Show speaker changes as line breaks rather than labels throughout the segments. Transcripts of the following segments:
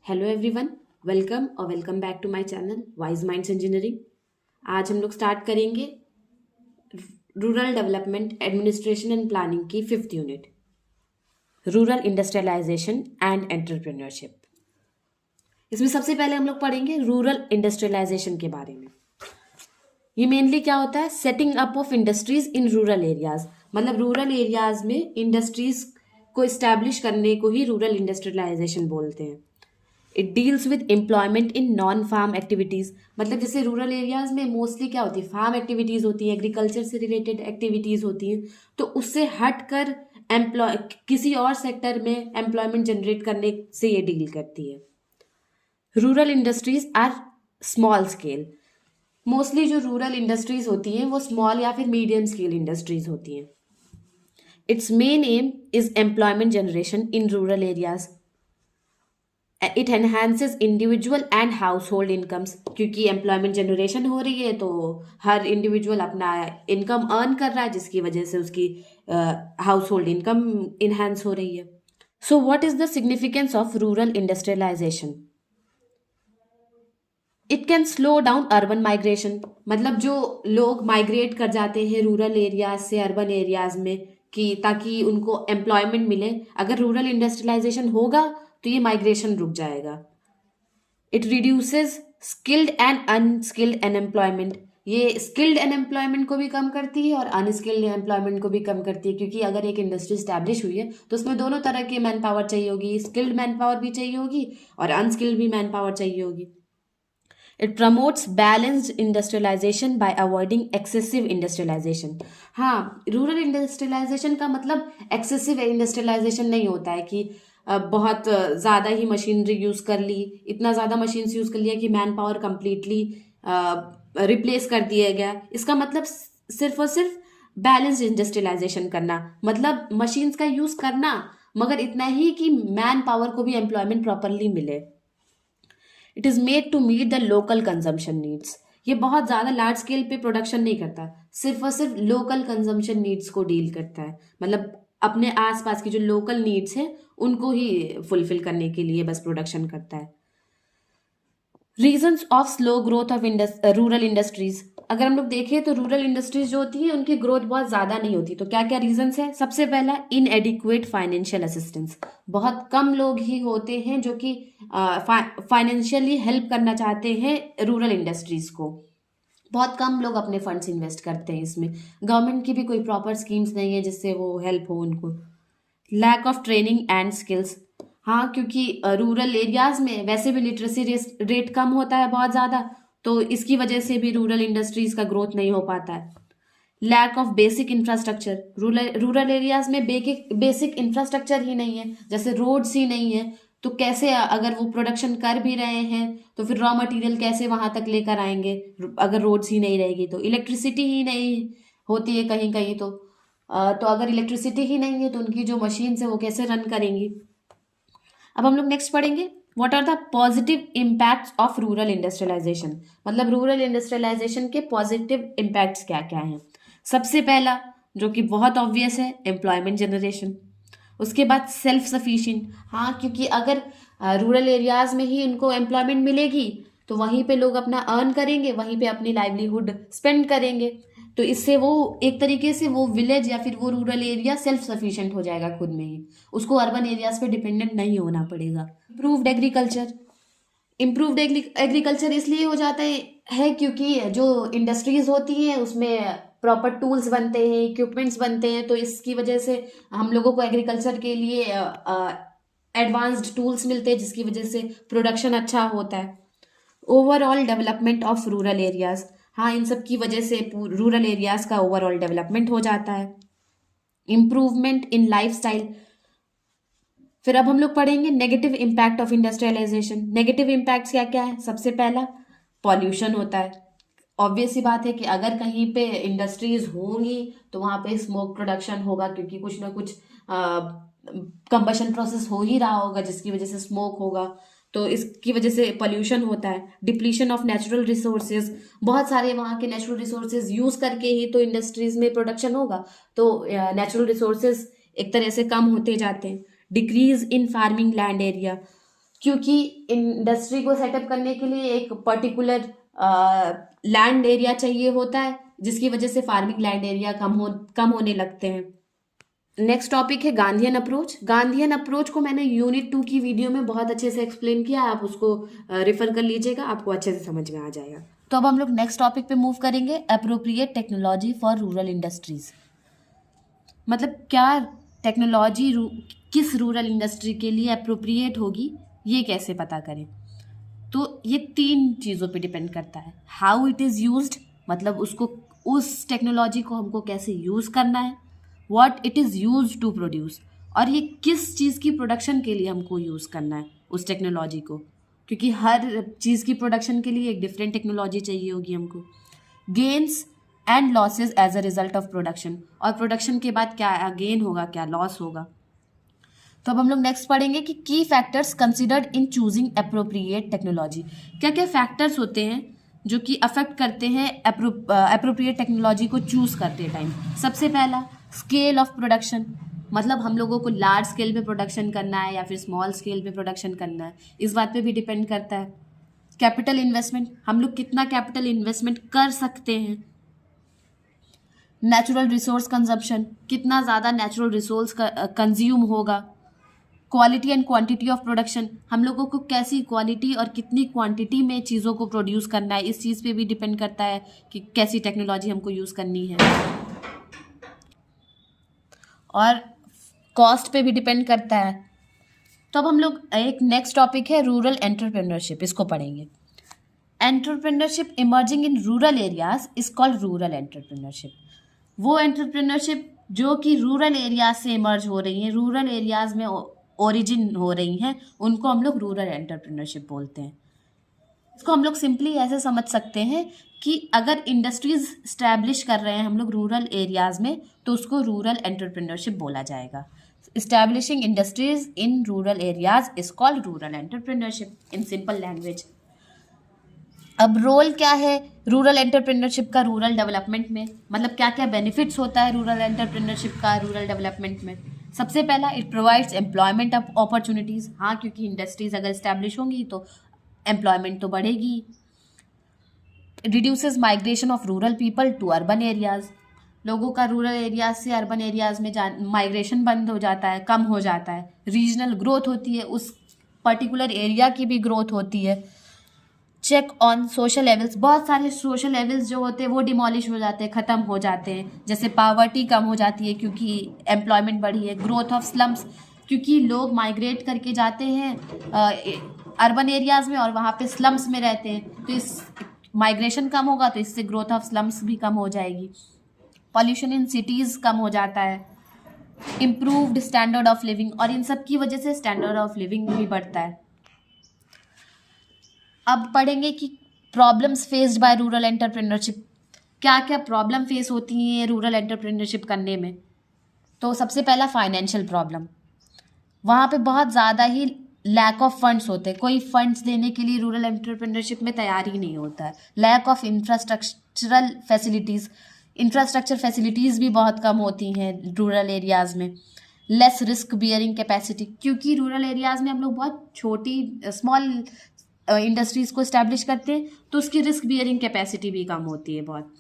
Hello everyone, welcome back to my channel wise minds engineering. आज हम लोग start करेंगे rural development administration and planning की fifth unit, rural industrialisation and entrepreneurship. इसमें सबसे पहले हम लोग पढ़ेंगे रूरल इंडस्ट्रियलाइजेशन के बारे में। ये मेनली क्या होता है? Setting up of industries in rural areas, मतलब रूरल एरियाज में इंडस्ट्रीज को इस्टेब्लिश करने को ही रूरल इंडस्ट्रियलाइजेशन बोलते हैं। It deals with employment in non farm activities, मतलब जैसे रूरल एरियाज में मोस्टली क्या होती है, फार्म एक्टिविटीज़ होती हैं, एग्रीकल्चर से रिलेटेड एक्टिविटीज़ होती हैं। तो उससे हट कर किसी और सेक्टर में एम्प्लॉयमेंट जनरेट करने से ये डील करती है। Rural industries are small scale, mostly जो रूरल इंडस्ट्रीज होती हैं वो स्मॉल या फिर मीडियम स्केल इंडस्ट्रीज होती हैं। It's main M is employment generation in rural areas. It enhances individual and house hold incomes, क्योंकि एम्प्लॉयमेंट जनरेशन हो रही है तो हर इंडिविजुअल अपना इनकम अर्न कर रहा है, जिसकी वजह से उसकी हाउस होल्ड इनकम इनहेंस हो रही है। So what is the significance of rural industrialisation? It can slow down urban migration, मतलब जो लोग माइग्रेट कर जाते हैं रूरल एरियाज से अर्बन एरियाज में कि ताकि उनको एम्प्लॉयमेंट मिले, अगर रूरल इंडस्ट्रियलाइजेशन होगा तो ये माइग्रेशन रुक जाएगा। It reduces skilled and unskilled unemployment, ये स्किल्ड अनएम्प्लॉयमेंट को भी कम करती है और अनस्किल्ड एम्प्लॉयमेंट को भी कम करती है, क्योंकि अगर एक इंडस्ट्री स्टैब्लिश हुई है तो उसमें दोनों तरह की मैन पावर चाहिए होगी, स्किल्ड मैन पावर भी चाहिए होगी और अनस्किल्ड भी मैन पावर चाहिए होगी। It promotes balanced industrialisation by avoiding excessive industrialisation. हाँ, रूरल इंडस्ट्रियलाइजेशन का मतलब एक्सेसिव इंडस्ट्रियलाइजेशन नहीं होता है कि बहुत ज़्यादा ही मशीनरी यूज़ कर ली, इतना ज़्यादा मशीन्स यूज़ कर लिया कि मैन पावर कंप्लीटली रिप्लेस कर दिया गया। इसका मतलब सिर्फ और सिर्फ बैलेंस्ड इंडस्ट्रियलाइजेशन करना, मतलब मशीन्स का यूज़ करना मगर इतना ही कि मैन पावर को भी एम्प्लॉयमेंट प्रॉपरली मिले। It is made to meet the local consumption needs, ये बहुत ज़्यादा लार्ज स्केल पे प्रोडक्शन नहीं करता, सिर्फ और सिर्फ लोकल कंजम्पशन नीड्स को डील करता है, मतलब अपने आसपास की जो लोकल नीड्स हैं उनको ही फुलफिल करने के लिए बस प्रोडक्शन करता है। Reasons of slow growth of rural industries, अगर हम लोग देखें तो रूरल इंडस्ट्रीज जो होती है उनकी ग्रोथ बहुत ज़्यादा नहीं होती। तो क्या क्या रीजंस है? सबसे पहला, इनएडिक्वेट फाइनेंशियल असिस्टेंस, बहुत कम लोग ही होते हैं जो कि फाइनेंशियली हेल्प करना चाहते हैं रूरल इंडस्ट्रीज को। बहुत कम लोग अपने फंड्स इन्वेस्ट करते हैं इसमें, गवर्नमेंट की भी कोई प्रॉपर स्कीम्स नहीं है जिससे वो हेल्प हो उनको। Lack of training and skills, हाँ क्योंकि रूरल एरियाज में वैसे भी लिटरेसी रेट कम होता है बहुत ज़्यादा, तो इसकी वजह से भी रूरल इंडस्ट्रीज का ग्रोथ नहीं हो पाता है। Lack of basic infrastructure, rural areas में बेसिक इंफ्रास्ट्रक्चर ही नहीं है, जैसे रोड्स ही नहीं है, तो कैसे अगर वो प्रोडक्शन कर भी रहे हैं तो फिर रॉ मटेरियल कैसे वहां तक लेकर आएंगे अगर रोड्स ही नहीं रहेगी। तो इलेक्ट्रिसिटी ही नहीं होती है कहीं कहीं, तो अगर इलेक्ट्रिसिटी ही नहीं है तो उनकी जो मशीन्स है वो कैसे रन करेंगी। अब हम लोग नेक्स्ट पढ़ेंगे what are the positive impacts of rural industrialisation, मतलब रूरल इंडस्ट्रियलाइजेशन के पॉजिटिव इम्पैक्ट्स क्या क्या हैं। सबसे पहला जो कि बहुत ऑब्वियस है, एम्प्लॉयमेंट जनरेशन। उसके बाद सेल्फ सफिशिएंट, हाँ क्योंकि अगर रूरल एरियाज में ही उनको एम्प्लॉयमेंट मिलेगी तो वहीं पे लोग अपना अर्न करेंगे, वहीं पे अपनी लाइवलीहुड स्पेंड करेंगे, तो इससे वो एक तरीके से वो विलेज या फिर वो रूरल एरिया सेल्फ सफिशिएंट हो जाएगा खुद में ही, उसको अर्बन एरियाज पे डिपेंडेंट नहीं होना पड़ेगा। इम्प्रूव्ड एग्रीकल्चर, इम्प्रूव्ड एग्रीकल्चर इसलिए हो जाता है क्योंकि जो इंडस्ट्रीज होती हैं उसमें प्रॉपर टूल्स बनते हैं, इक्विपमेंट्स बनते हैं, तो इसकी वजह से हम लोगों को एग्रीकल्चर के लिए एडवांस्ड टूल्स मिलते हैं, जिसकी वजह से प्रोडक्शन अच्छा होता है। Overall development of rural areas, हाँ इन सब की वजह से रूरल एरियाज का ओवरऑल डेवलपमेंट हो जाता है। इम्प्रूवमेंट इन लाइफस्टाइल, फिर अब हम लोग पढ़ेंगे negative impact of industrialisation. Negative impacts क्या क्या है? सबसे पहला, पॉल्यूशन होता है। ऑब्वियस सी बात है कि अगर कहीं पे इंडस्ट्रीज होंगी तो वहां पे स्मोक प्रोडक्शन होगा, क्योंकि कुछ ना कुछ कंबशन प्रोसेस हो ही रहा होगा जिसकी वजह से स्मोक होगा, तो इसकी वजह से पोल्यूशन होता है। डिप्लीशन ऑफ नेचुरल रिसोर्सेज, बहुत सारे वहाँ के नेचुरल रिसोर्सेज यूज करके ही तो इंडस्ट्रीज में प्रोडक्शन होगा, तो नेचुरल रिसोर्सेज एक तरह से कम होते जाते हैं। Decrease in farming land area, क्योंकि इंडस्ट्री को सेटअप करने के लिए एक पर्टिकुलर लैंड एरिया चाहिए होता है, जिसकी वजह से फार्मिंग लैंड एरिया कम होने लगते हैं। नेक्स्ट टॉपिक है गांधीयन अप्रोच। गांधीयन अप्रोच को मैंने यूनिट 2 की वीडियो में बहुत अच्छे से एक्सप्लेन किया, आप उसको रेफर कर लीजिएगा, आपको अच्छे से समझ में आ जाएगा। तो अब हम लोग नेक्स्ट टॉपिक पे मूव करेंगे, appropriate technology for rural industries. मतलब क्या टेक्नोलॉजी किस रूरल इंडस्ट्री के लिए अप्रोप्रिएट होगी, ये कैसे पता करें। तो ये 3 चीज़ों पे डिपेंड करता है। हाउ इट इज़ यूज्ड, मतलब उसको, उस टेक्नोलॉजी को हमको कैसे यूज़ करना है। What it is use to produce, और ये किस चीज़ की प्रोडक्शन के लिए हमको यूज़ करना है उस टेक्नोलॉजी को, क्योंकि हर चीज़ की प्रोडक्शन के लिए एक डिफरेंट टेक्नोलॉजी चाहिए होगी हमको। Gains and losses as a result of production, और प्रोडक्शन के बाद क्या गेन होगा, क्या लॉस होगा। तो अब हम लोग नेक्स्ट पढ़ेंगे कि की factors considered in choosing appropriate technology. क्या क्या फैक्टर्स होते हैं जो कि अफेक्ट करते हैं अप्रोप्रिएट टेक्नोलॉजी को चूज करते टाइम। सबसे पहला स्केल ऑफ प्रोडक्शन, मतलब हम लोगों को लार्ज स्केल पे प्रोडक्शन करना है या फिर स्मॉल स्केल पे प्रोडक्शन करना है, इस बात पे भी डिपेंड करता है। कैपिटल इन्वेस्टमेंट, हम लोग कितना कैपिटल इन्वेस्टमेंट कर सकते हैं। नेचुरल रिसोर्स कंजप्शन, कितना ज़्यादा नेचुरल रिसोर्स कंज्यूम होगा। Quality and quantity of production, हम लोगों को कैसी क्वालिटी और कितनी क्वांटिटी में चीज़ों को प्रोड्यूस करना है, इस चीज़ पे भी डिपेंड करता है कि कैसी टेक्नोलॉजी हमको यूज़ करनी है। और कॉस्ट पे भी डिपेंड करता है। तो अब हम लोग एक नेक्स्ट टॉपिक है रूरल एंटरप्रेन्योरशिप, इसको पढ़ेंगे। Entrepreneurship emerging in rural areas is called rural entrepreneurship. वो एंटरप्रेन्योरशिप जो कि रूरल एरियाज से इमर्ज हो रही हैं, रूरल एरियाज में ओरिजिन हो रही हैं, उनको हम लोग रूरल एंटरप्रेन्योरशिप बोलते हैं। इसको हम लोग सिंपली ऐसे समझ सकते हैं कि अगर इंडस्ट्रीज स्टैब्लिश कर रहे हैं हम लोग रूरल एरियाज में, तो उसको रूरल एंटरप्रेन्योरशिप बोला जाएगा। Establishing industries in rural areas is called rural entrepreneurship in simple language. अब रोल क्या है रूरल एंटरप्रेन्योरशिप का रूरल डेवलपमेंट में, मतलब क्या क्या बेनिफिट्स होता है रूरल एंटरप्रेन्योरशिप का रूरल डेवलपमेंट में। सबसे पहला, इट प्रोवाइड्स एम्प्लॉयमेंट अपॉर्चुनिटीज़। हाँ, क्योंकि इंडस्ट्रीज अगर इस्टेब्लिश होंगी तो एम्प्लॉयमेंट तो बढ़ेगी। Reduces migration of rural people to urban areas, लोगों का रूरल एरियाज से अर्बन एरियाज में माइग्रेशन बंद हो जाता है, कम हो जाता है। रीजनल ग्रोथ होती है, उस पर्टिकुलर एरिया की भी ग्रोथ होती है। चेक ऑन सोशल लेवल्स, बहुत सारे सोशल लेवल्स जो होते हैं वो डिमोलिश हो जाते हैं, ख़त्म हो जाते हैं। जैसे पावर्टी कम हो जाती है क्योंकि एम्प्लॉयमेंट बढ़ी है। ग्रोथ ऑफ स्लम्स, क्योंकि लोग माइग्रेट करके जाते हैं अर्बन एरियाज़ में और वहाँ पे स्लम्स में रहते हैं, तो इस माइग्रेशन कम होगा तो इससे ग्रोथ ऑफ स्लम्स भी कम हो जाएगी। पॉल्यूशन इन सिटीज़ कम हो जाता है। इम्प्रूव्ड स्टैंडर्ड ऑफ लिविंग, और इन सब की वजह से स्टैंडर्ड ऑफ लिविंग भी बढ़ता है। अब पढ़ेंगे कि problems faced by rural entrepreneurship, क्या क्या प्रॉब्लम फेस होती हैं रूरल एंटरप्रेन्योरशिप करने में। तो सबसे पहला फाइनेंशियल प्रॉब्लम, वहाँ पे बहुत ज़्यादा ही लैक ऑफ फंड्स होते हैं, कोई फंड्स देने के लिए रूरल एंटरप्रेन्योरशिप में तैयार ही नहीं होता है। Lack of infrastructural facilities, infrastructure facilities भी बहुत कम होती हैं रूरल एरियाज़ में। लेस रिस्क बियरिंग कैपेसिटी, क्योंकि रूरल एरियाज़ में हम लोग बहुत छोटी स्मॉल इंडस्ट्रीज़ को इस्टेब्लिश करते हैं, तो उसकी रिस्क बियरिंग कैपेसिटी भी कम होती है बहुत।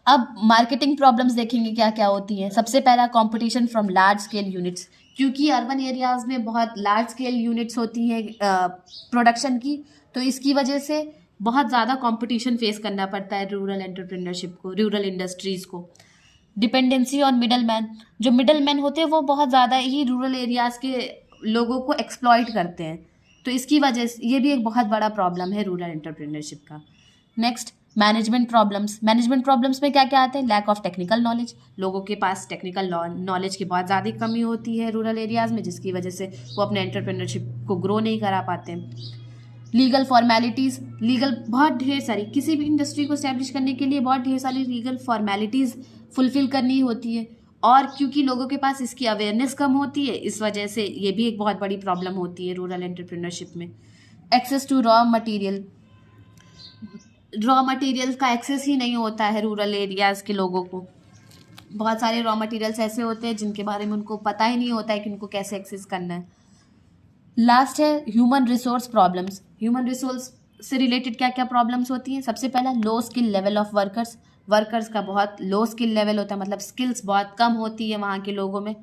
अब मार्केटिंग प्रॉब्लम्स देखेंगे क्या क्या होती हैं। सबसे पहला, competition from large scale units, क्योंकि अर्बन एरियाज़ में बहुत लार्ज स्केल यूनिट्स होती हैं प्रोडक्शन की, तो इसकी वजह से बहुत ज़्यादा कंपटीशन फेस करना पड़ता है रूरल एंटरप्रेन्योरशिप को, रूरल इंडस्ट्रीज़ को। डिपेंडेंसी ऑन मिडल मैन, जो मिडल मैन होते हैं वो बहुत ज़्यादा ही रूरल एरियाज़ के लोगों को एक्सप्लॉइट करते हैं, तो इसकी वजह से ये भी एक बहुत बड़ा प्रॉब्लम है रूरल एंटरप्रेन्योरशिप का। Next, management problems. Management problems में क्या क्या आते हैं। लैक ऑफ टेक्निकल नॉलेज, लोगों के पास टेक्निकल नॉलेज की बहुत ज़्यादा कमी होती है रूरल एरियाज़ में, जिसकी वजह से वो अपने एंटरप्रेन्योरशिप को ग्रो नहीं करा पाते हैं। लीगल फॉर्मेलिटीज़, लीगल बहुत ढेर सारी, किसी भी इंडस्ट्री को इस्टेब्लिश करने के लिए बहुत ढेर सारी लीगल फॉर्मेलिटीज़ फुलफिल करनी होती है, और क्योंकि लोगों के पास इसकी अवेयरनेस कम होती है, इस वजह से ये भी एक बहुत बड़ी प्रॉब्लम होती है रूरल एंटरप्रेन्योरशिप में। Access to raw material, raw material का एक्सेस ही नहीं होता है रूरल एरियाज़ के लोगों को। बहुत सारे रॉ मटेरियल्स ऐसे होते हैं जिनके बारे में उनको पता ही नहीं होता है कि उनको कैसे एक्सेस करना है। लास्ट है human resource problems. Human resource से रिलेटेड क्या क्या प्रॉब्लम्स होती हैं? सबसे पहला लो skill level of workers. Workers का बहुत लो स्किल लेवल होता है, मतलब स्किल्स बहुत कम होती है वहाँ के लोगों में।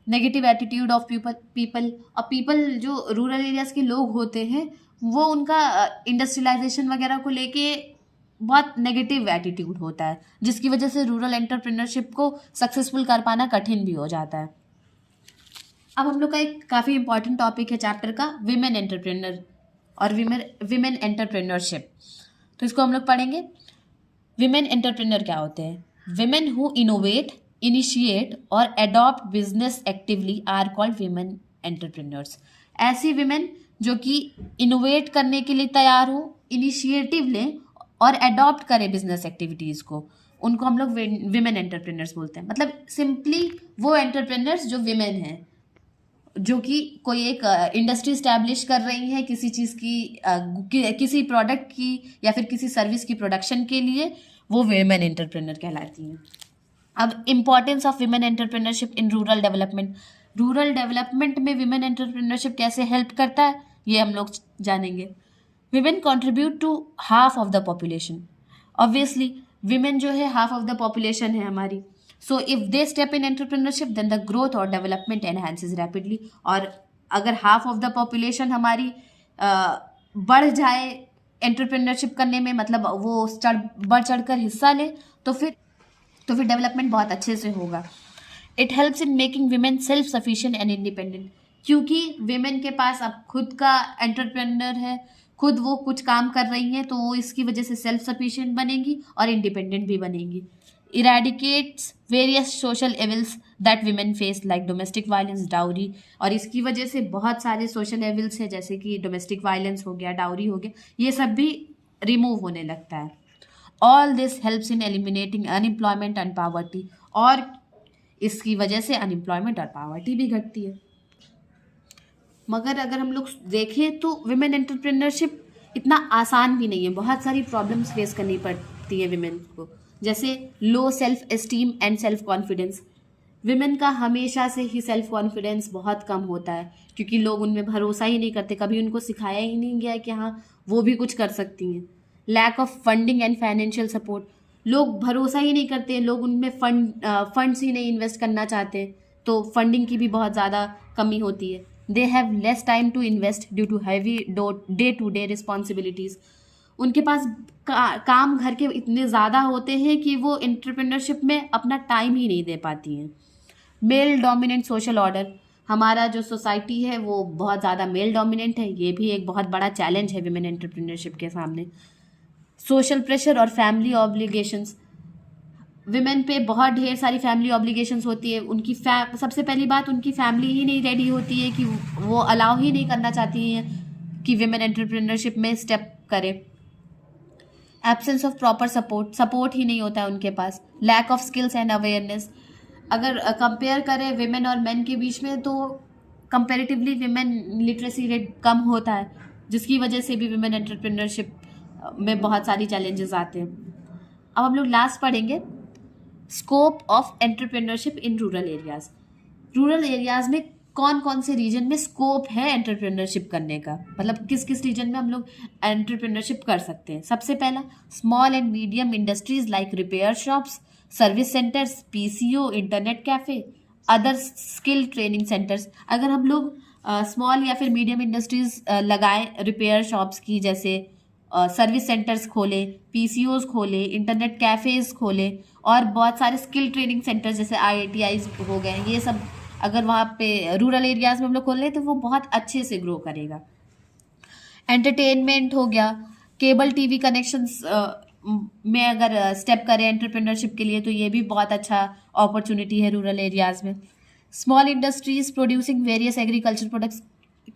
नेगेटिव एटीट्यूड ऑफ पीपल और पीपल जो रूरल एरियाज के लोग होते हैं वो उनका इंडस्ट्रियलाइजेशन वगैरह को लेके बहुत नेगेटिव एटीट्यूड होता है, जिसकी वजह से रूरल एंटरप्रेन्योरशिप को सक्सेसफुल कर पाना कठिन भी हो जाता है। अब हम लोग का एक काफ़ी इंपॉर्टेंट टॉपिक है चैप्टर का, विमेन एंटरप्रेन्योर और विमेन एंटरप्रेन्योरशिप। तो इसको हम लोग पढ़ेंगे। विमेन एंटरप्रेन्योर क्या होते हैं? विमेन हु इनोवेट, इनिशिएट और adopt business actively are called women entrepreneurs. ऐसी विमेन जो कि इनोवेट करने के लिए तैयार हो, इनिशिएटिव लें और अडॉप्ट करें बिजनेस एक्टिविटीज़ को, उनको हम लोग विमेन एंटरप्रेन्योर्स बोलते हैं। मतलब सिंपली वो एंटरप्रेन्योर्स जो विमेन हैं, जो कि कोई एक इंडस्ट्री स्टैब्लिश कर रही है किसी चीज़ की, किसी प्रोडक्ट की या फिर किसी सर्विस की प्रोडक्शन के लिए, वो विमेन एंटरप्रेन्योर कहलाती हैं। अब importance of women entrepreneurship in rural development. Rural development में विमेन एंटरप्रेन्योरशिप कैसे हेल्प करता है ये हम लोग जानेंगे। Women contribute to half of the population. Obviously women जो है हाफ ऑफ द पॉपुलेशन है हमारी। So if they step in entrepreneurship then the growth और डेवलपमेंट एनहांसेस रैपिडली। और अगर हाफ ऑफ द पॉपुलेशन हमारी बढ़ जाए एंटरप्रेन्योरशिप करने में, मतलब वो बढ़ चढ़ कर हिस्सा ले, तो फिर डेवलपमेंट बहुत अच्छे से होगा। It helps in making women self sufficient and independent. क्योंकि वीमेन के पास अब खुद का एंटरप्रेन्योर है, खुद वो कुछ काम कर रही हैं, तो वो इसकी वजह से सेल्फ सफिशिएंट बनेंगी और इंडिपेंडेंट भी बनेंगी। Eradicates various social evils that women face like domestic violence, dowry. और इसकी वजह से बहुत सारे सोशल एविल्स हैं, जैसे कि डोमेस्टिक वायलेंस हो गया, डाउरी हो गया, ये सब भी रिमूव होने लगता है। All this helps in eliminating unemployment and poverty. और इसकी वजह से अनएम्प्लॉयमेंट और पॉवर्टी भी घटती है। मगर अगर हम लोग देखें तो विमेन एंटरप्रेन्योरशिप इतना आसान भी नहीं है, बहुत सारी प्रॉब्लम्स फेस करनी पड़ती है विमेन को, जैसे low self esteem and self confidence. Women का हमेशा से ही सेल्फ कॉन्फिडेंस बहुत कम होता है, क्योंकि लोग उनमें भरोसा ही नहीं करते, कभी उनको सिखाया ही नहीं गया कि हाँ वो भी कुछ कर सकती हैं। Lack of funding and financial support. लोग भरोसा ही नहीं करते, लोग उनमें फंड्स ही नहीं इन्वेस्ट करना चाहते, तो फंडिंग की भी बहुत ज़्यादा कमी होती है। They have less time to invest due to heavy day to day responsibilities. उनके पास काम घर के इतने ज़्यादा होते हैं कि वो एंटरप्रेन्योरशिप में अपना टाइम ही नहीं दे पाती हैं। Male dominant social order. हमारा जो सोसाइटी है वो बहुत ज़्यादा मेल डोमिनेंट है, ये भी एक बहुत बड़ा चैलेंज है विमेन एंटरप्रेन्योरशिप के सामने। सोशल प्रेशर और फैमिली ऑब्लिगेशंस। विमेन पे बहुत ढेर सारी फैमिली ऑब्लिगेशंस होती है। उनकी सबसे पहली बात, उनकी फैमिली ही नहीं रेडी होती है कि वो अलाउ ही नहीं करना चाहती हैं कि विमेन एंटरप्रेन्योरशिप में स्टेप करे। एब्सेंस ऑफ प्रॉपर सपोर्ट ही नहीं होता है उनके पास। Lack of skills and awareness. अगर कंपेयर करें विमेन और मेन के बीच में, तो कंपेरेटिवली विमेन लिटरेसी रेट कम होता है, जिसकी वजह से भी विमेन एंटरप्रेन्योरशिप में बहुत सारी चैलेंजेस आते हैं। अब हम लोग लास्ट पढ़ेंगे, scope of entrepreneurship in rural areas. Rural areas में कौन कौन से रीजन में स्कोप है एंटरप्रेन्योरशिप करने का, मतलब किस किस रीजन में हम लोग एंटरप्रेन्योरशिप कर सकते हैं। सबसे पहला, small and medium industries like repair shops, service centres, PCO, internet cafe, other skill training centres. अगर हम लोग स्मॉल या फिर मीडियम इंडस्ट्रीज लगाएं, रिपेयर शॉप्स की, जैसे सर्विस सेंटर्स खोलें, पीसीओज खोलें, इंटरनेट कैफ़ेज खोलें, और बहुत सारे स्किल ट्रेनिंग सेंटर्स जैसे IITIs हो गए, ये सब अगर वहाँ पे रूरल एरियाज़ में हम लोग खोल लें तो वो बहुत अच्छे से ग्रो करेगा। एंटरटेनमेंट हो गया, केबल टीवी कनेक्शंस में अगर स्टेप करें एंटरप्रेन्योरशिप के लिए, तो ये भी बहुत अच्छा अपॉर्चुनिटी है रूरल एरियाज़ में। Small industries producing various agriculture products,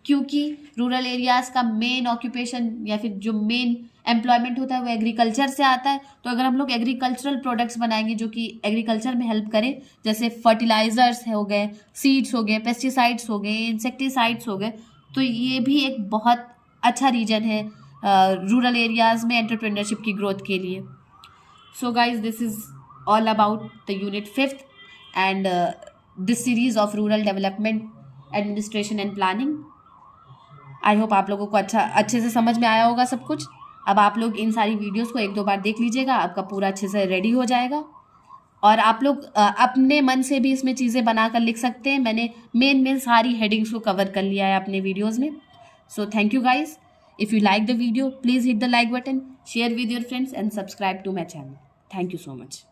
क्योंकि रूरल एरियाज़ का मेन ऑक्यूपेशन या फिर जो मेन एम्प्लॉयमेंट होता है वो एग्रीकल्चर से आता है। तो अगर हम लोग एग्रीकल्चरल प्रोडक्ट्स बनाएंगे जो कि एग्रीकल्चर में हेल्प करें, जैसे फर्टिलाइजर्स हो गए, सीड्स हो गए, पेस्टिसाइड्स हो गए, इंसेक्टिसाइड्स हो गए, तो ये भी एक बहुत अच्छा रीजन है रूरल एरियाज़ में एंटरप्रेन्योरशिप की ग्रोथ के लिए। So guys, this is all about the unit 5th and this series of rural development administration and planning. I hope आप लोगों को अच्छे से समझ में आया होगा सब कुछ। अब आप लोग इन सारी वीडियोस को 1-2 बार देख लीजिएगा, आपका पूरा अच्छे से रेडी हो जाएगा। और आप लोग अपने मन से भी इसमें चीज़ें बनाकर लिख सकते हैं। मैंने मेन सारी हेडिंग्स को कवर कर लिया है अपने वीडियोज़ में। So thank you guys. If you like the video, please hit the like button, share with your friends and subscribe to my channel. Thank you so much.